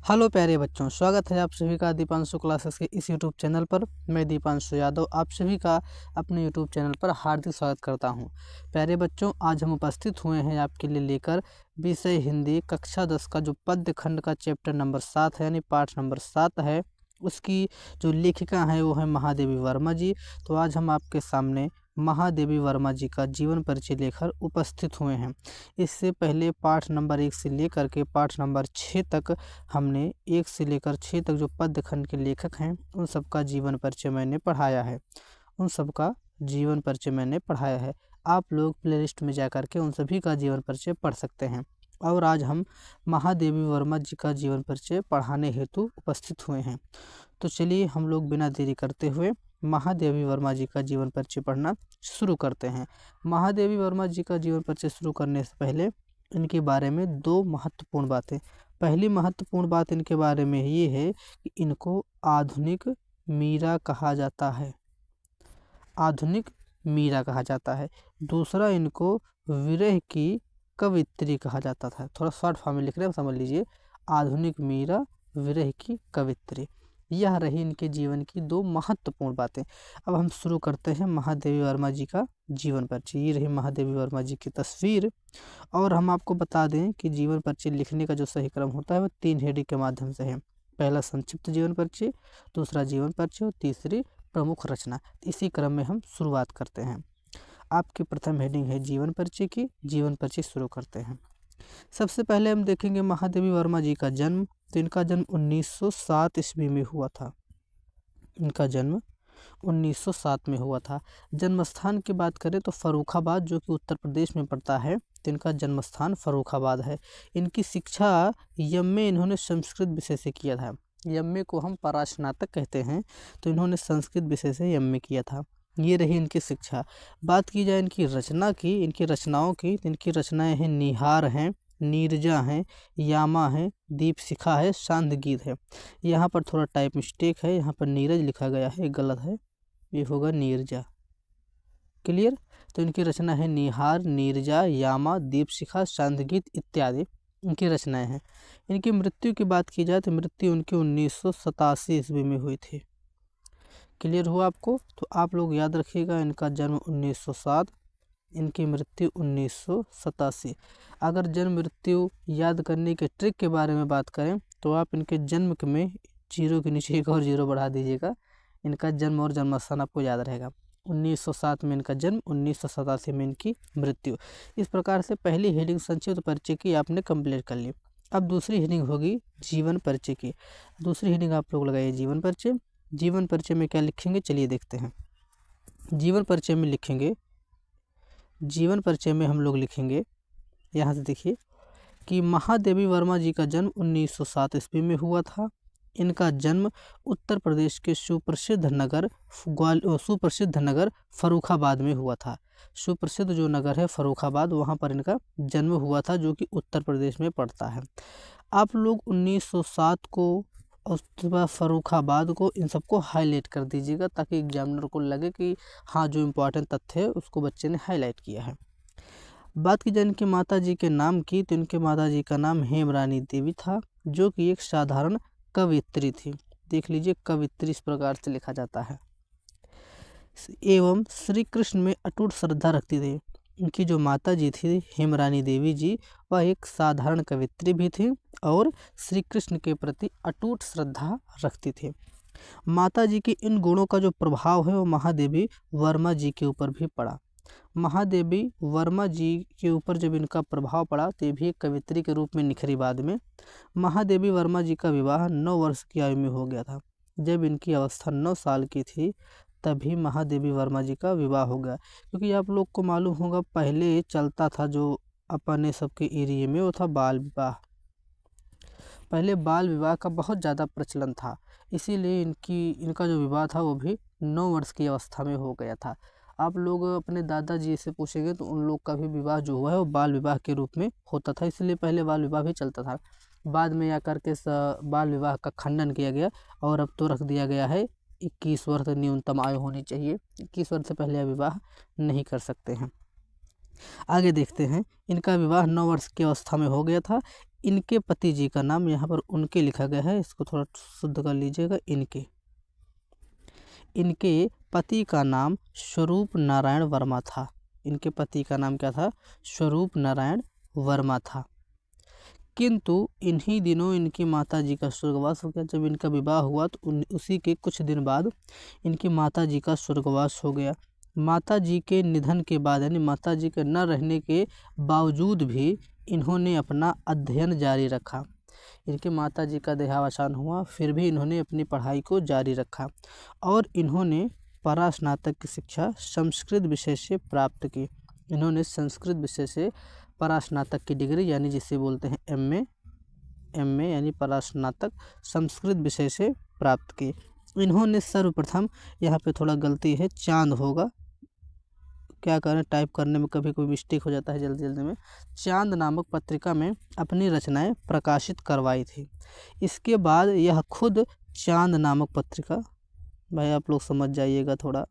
Hello प्यारे बच्चों, स्वागत है आप सभी का दीपांशु क्लासेस के इस यूट्यूब चैनल पर। मैं दीपांशु यादव आप सभी का अपने यूट्यूब चैनल पर हार्दिक स्वागत करता हूं। प्यारे बच्चों, आज हम उपस्थित हुए हैं आपके लिए लेकर विषय हिंदी कक्षा 10 का जो पद्य खंड का चैप्टर नंबर 7 है, यानी पाठ नंबर 7 है। उसकी जो लेखिका है वो है महादेवी वर्मा जी। तो आज हम आपके सामने महादेवी वर्मा जी का जीवन परिचय लेकर उपस्थित हुए हैं। इससे पहले पाठ नंबर 1 से लेकर के पाठ नंबर 6 तक हमने 1 से लेकर 6 तक जो पद्य खंड के लेखक हैं उन सबका जीवन परिचय मैंने पढ़ाया है। आप लोग प्लेलिस्ट में जाकर के उन सभी का जीवन परिचय पढ़ सकते हैं। और आज हम महादेवी वर्मा जी का जीवन परिचय पढ़ाने हेतु उपस्थित हुए हैं। तो चलिए हम लोग बिना देरी करते हुए महादेवी वर्मा जी का जीवन परिचय पढ़ना शुरू करते हैं। महादेवी वर्मा जी का जीवन परिचय शुरू करने से पहले इनके बारे में 2 महत्वपूर्ण बातें। पहली महत्वपूर्ण बात इनके बारे में ये है कि इनको आधुनिक मीरा कहा जाता है। आधुनिक मीरा कहा जाता है। दूसरा, इनको विरह की कवित्री कहा जाता था। थोड़ा शॉर्ट फॉर्म में लिख रहे हैं, समझ लीजिए। आधुनिक मीरा, विरह की कवित्री, यह रही इनके जीवन की 2 महत्वपूर्ण बातें। अब हम शुरू करते हैं महादेवी वर्मा जी का जीवन परिचय। ये रही महादेवी वर्मा जी की तस्वीर। और हम आपको बता दें कि जीवन परिचय लिखने का जो सही क्रम होता है वह 3 हेडिंग के माध्यम से है। पहला संक्षिप्त जीवन परिचय, दूसरा जीवन परिचय और तीसरी प्रमुख रचना। इसी क्रम में हम शुरुआत करते हैं। आपकी प्रथम हेडिंग है जीवन परिचय की। जीवन परिचय शुरू करते हैं। सबसे पहले हम देखेंगे महादेवी वर्मा जी का जन्म। तो इनका जन्म 1907 ईस्वी में हुआ था। इनका जन्म 1907 में हुआ था। जन्म स्थान की बात करें तो फर्रुखाबाद, जो कि उत्तर प्रदेश में पड़ता है। तो इनका जन्म स्थान फर्रुखाबाद है। इनकी शिक्षा एमए इन्होंने संस्कृत विषय से किया था। एमए को हम परास्नातक कहते हैं। तो इन्होंने संस्कृत विषय से एमए किया था। ये रही इनकी शिक्षा। बात की जाए इनकी रचना की, इनकी रचनाओं की, तो इनकी रचनाएं हैं निहार हैं, नीरजा हैं, यामा है, दीप शिखा है, शांत गीत है। यहाँ पर थोड़ा टाइप मिस्टेक है, यहाँ पर नीरज लिखा गया है, गलत है, ये होगा नीरजा। क्लियर। तो इनकी रचना है निहार, नीरजा, यामा, दीप शिखा, शांत गीत इत्यादि इनकी रचनाएं हैं। इनकी मृत्यु की बात की जाए तो मृत्यु उनकी 1987 ईस्वी में हुई थी। क्लियर हुआ आपको। तो आप लोग याद रखिएगा, इनका जन्म 1907, इनकी मृत्यु 1987। अगर जन्म मृत्यु याद करने के ट्रिक के बारे में बात करें तो आप इनके जन्म में 0 के नीचे एक और 0 बढ़ा दीजिएगा। इनका जन्म और जन्मस्थान आपको याद रहेगा। 1907 में इनका जन्म, 1987 में इनकी मृत्यु। इस प्रकार से पहली हेडिंग संक्षिप्त परिचय की आपने कंप्लीट कर ली। अब दूसरी हेडिंग होगी जीवन परिचय की। दूसरी हेडिंग आप लोग लगाइए जीवन परिचय। जीवन परिचय में क्या लिखेंगे, चलिए देखते हैं। जीवन परिचय में लिखेंगे, जीवन परिचय में हम लोग लिखेंगे, यहाँ से देखिए कि महादेवी वर्मा जी का जन्म 1907 ईस्वी में हुआ था। इनका जन्म उत्तर प्रदेश के सुप्रसिद्ध नगर फर्रुखाबाद में हुआ था। सुप्रसिद्ध जो नगर है फर्रुखाबाद, वहाँ पर इनका जन्म हुआ था, जो कि उत्तर प्रदेश में पड़ता है। आप लोग 1907 को और फर्रुखाबाद को, इन सबको हाईलाइट कर दीजिएगा ताकि एग्जामिनर को लगे कि हाँ, जो इम्पोर्टेंट तथ्य है उसको बच्चे ने हाईलाइट किया है। बात की जाए इनके माता जी के नाम की, तो इनके माता जी का नाम हेमरानी देवी था, जो कि एक साधारण कवित्री थी। देख लीजिए, कवित्री इस प्रकार से लिखा जाता है। एवं श्री कृष्ण में अटूट श्रद्धा रखती थी। इनकी जो माता जी थी हेमरानी देवी जी, वह एक साधारण कवित्री भी थी और श्री कृष्ण के प्रति अटूट श्रद्धा रखती थी। माता जी के इन गुणों का जो प्रभाव है वो महादेवी वर्मा जी के ऊपर भी पड़ा। महादेवी वर्मा जी के ऊपर जब इनका प्रभाव पड़ा तो ये भी एक कवित्री के रूप में निखरी। बाद में महादेवी वर्मा जी का विवाह 9 वर्ष की आयु में हो गया था। जब इनकी अवस्था 9 साल की थी तभी महादेवी वर्मा जी का विवाह हो गया। क्योंकि आप लोग को मालूम होगा, पहले चलता था जो अपने सबके एरिया में, वो था बाल विवाह। पहले बाल विवाह का बहुत ज़्यादा प्रचलन था, इसीलिए इनका जो विवाह था वो भी 9 वर्ष की अवस्था में हो गया था। आप लोग अपने दादाजी से पूछेंगे तो उन लोग का भी विवाह जो हुआ है वो बाल विवाह के रूप में होता था, इसलिए पहले बाल विवाह भी चलता था। बाद में आकर के बाल विवाह का खंडन किया गया और अब तो रख दिया गया है 21 वर्ष न्यूनतम आयु होनी चाहिए। 21 वर्ष से पहले विवाह नहीं कर सकते हैं। आगे देखते हैं। इनका विवाह 9 वर्ष की अवस्था में हो गया था। इनके पति जी का नाम, यहाँ पर उनके लिखा गया है, इसको थोड़ा शुद्ध कर लीजिएगा, इनके पति का नाम स्वरूप नारायण वर्मा था। इनके पति का नाम क्या था? स्वरूप नारायण वर्मा था। किंतु इन्हीं दिनों इनकी माता जी का स्वर्गवास हो गया। जब इनका विवाह हुआ तो उसी के कुछ दिन बाद इनकी माता जी का स्वर्गवास हो गया। माता जी के निधन के बाद, यानी माता जी के न रहने के बावजूद भी इन्होंने अपना अध्ययन जारी रखा। इनके माता जी का देहावसान हुआ, फिर भी इन्होंने अपनी पढ़ाई को जारी रखा और इन्होंने परास्नातक की शिक्षा संस्कृत विषय से प्राप्त की। इन्होंने संस्कृत विषय से परास्नातक की डिग्री, यानी जिसे बोलते हैं एमए यानी परास्नातक, संस्कृत विषय से प्राप्त की। इन्होंने सर्वप्रथम, यहाँ पे थोड़ा गलती है, चांद होगा, क्या करें, टाइप करने में कभी कभी मिस्टेक हो जाता है जल्दी जल्दी में। चांद नामक पत्रिका में अपनी रचनाएं प्रकाशित करवाई थी। इसके बाद यह खुद चांद नामक पत्रिका, भाई आप लोग समझ जाइएगा थोड़ा,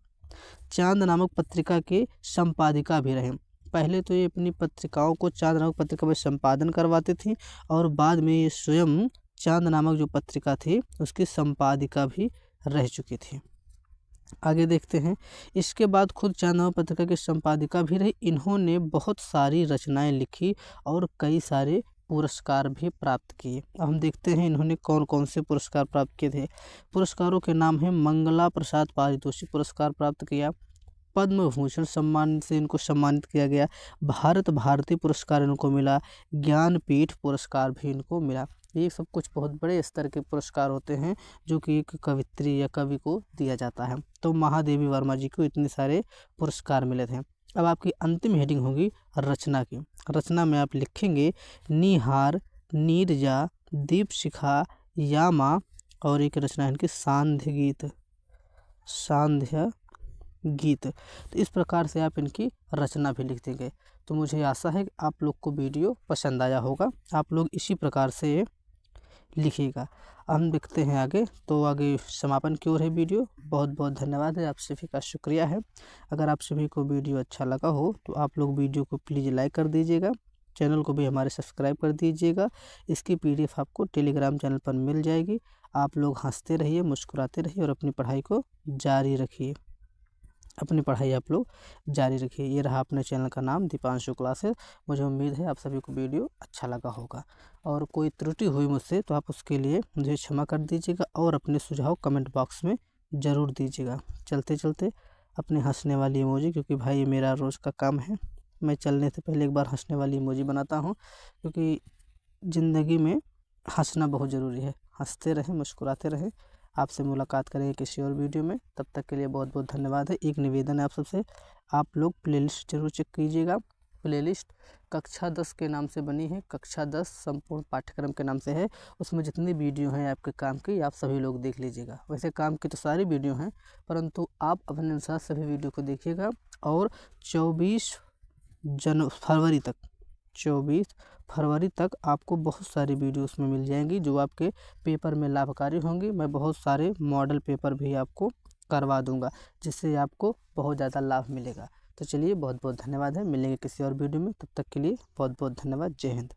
चांद नामक पत्रिका के संपादिका भी रहे। पहले तो ये अपनी पत्रिकाओं को चांद नामक पत्रिका में संपादन करवाती थी और बाद में ये स्वयं चांद नामक जो पत्रिका थी उसकी संपादिका भी रह चुकी थी। आगे देखते हैं। इसके बाद खुद चांद नामक पत्रिका की संपादिका भी रही। इन्होंने बहुत सारी रचनाएं लिखी और कई सारे पुरस्कार भी प्राप्त किए। अब हम देखते हैं इन्होंने कौन कौन से पुरस्कार प्राप्त किए थे। पुरस्कारों के नाम हैं: मंगला प्रसाद पारितोषिक पुरस्कार प्राप्त किया, पद्म भूषण सम्मान से इनको सम्मानित किया गया, भारत भारती पुरस्कार इनको मिला, ज्ञानपीठ पुरस्कार भी इनको मिला। ये सब कुछ बहुत बड़े स्तर के पुरस्कार होते हैं जो कि एक कवित्री या कवि को दिया जाता है। तो महादेवी वर्मा जी को इतने सारे पुरस्कार मिले थे। अब आपकी अंतिम हेडिंग होगी रचना की। रचना में आप लिखेंगे निहार, नीरजा, दीपशिखा, यामा और एक रचना है इनकी सांध्य गीत। तो इस प्रकार से आप इनकी रचना भी लिख देंगे। तो मुझे आशा है कि आप लोग को वीडियो पसंद आया होगा। आप लोग इसी प्रकार से लिखिएगा। हम देखते हैं आगे। तो आगे समापन की ओर है वीडियो। बहुत बहुत धन्यवाद है, आप सभी का शुक्रिया है। अगर आप सभी को वीडियो अच्छा लगा हो तो आप लोग वीडियो को प्लीज़ लाइक कर दीजिएगा, चैनल को भी हमारे सब्सक्राइब कर दीजिएगा। इसकी PDF आपको टेलीग्राम चैनल पर मिल जाएगी। आप लोग हंसते रहिए, मुस्कुराते रहिए और अपनी पढ़ाई को जारी रखिए। आप लोग जारी रखिए। ये रहा अपने चैनल का नाम, दीपांशु क्लासेस। मुझे उम्मीद है आप सभी को वीडियो अच्छा लगा होगा और कोई त्रुटि हुई मुझसे तो आप उसके लिए मुझे क्षमा कर दीजिएगा और अपने सुझाव कमेंट बॉक्स में ज़रूर दीजिएगा। चलते चलते अपने हंसने वाली इमोजी, क्योंकि भाई ये मेरा रोज़ का काम है, मैं चलने से पहले एक बार हंसने वाली इमोजी बनाता हूँ, क्योंकि ज़िंदगी में हंसना बहुत ज़रूरी है। हंसते रहें, मुस्कुराते रहें। आपसे मुलाकात करेंगे किसी और वीडियो में। तब तक के लिए बहुत बहुत धन्यवाद है। एक निवेदन है आप सबसे, आप लोग प्लेलिस्ट जरूर चेक कीजिएगा। प्लेलिस्ट कक्षा 10 के नाम से बनी है, कक्षा 10 संपूर्ण पाठ्यक्रम के नाम से है। उसमें जितनी वीडियो हैं आपके काम की, आप सभी लोग देख लीजिएगा। वैसे काम की तो सारी वीडियो हैं, परंतु आप अपने अनुसार सभी वीडियो को देखिएगा। और 24 फरवरी तक आपको बहुत सारी वीडियो उसमें मिल जाएंगी जो आपके पेपर में लाभकारी होंगी। मैं बहुत सारे मॉडल पेपर भी आपको करवा दूंगा, जिससे आपको बहुत ज़्यादा लाभ मिलेगा। तो चलिए, बहुत बहुत धन्यवाद है। मिलेंगे किसी और वीडियो में, तब तक के लिए बहुत बहुत धन्यवाद। जय हिंद।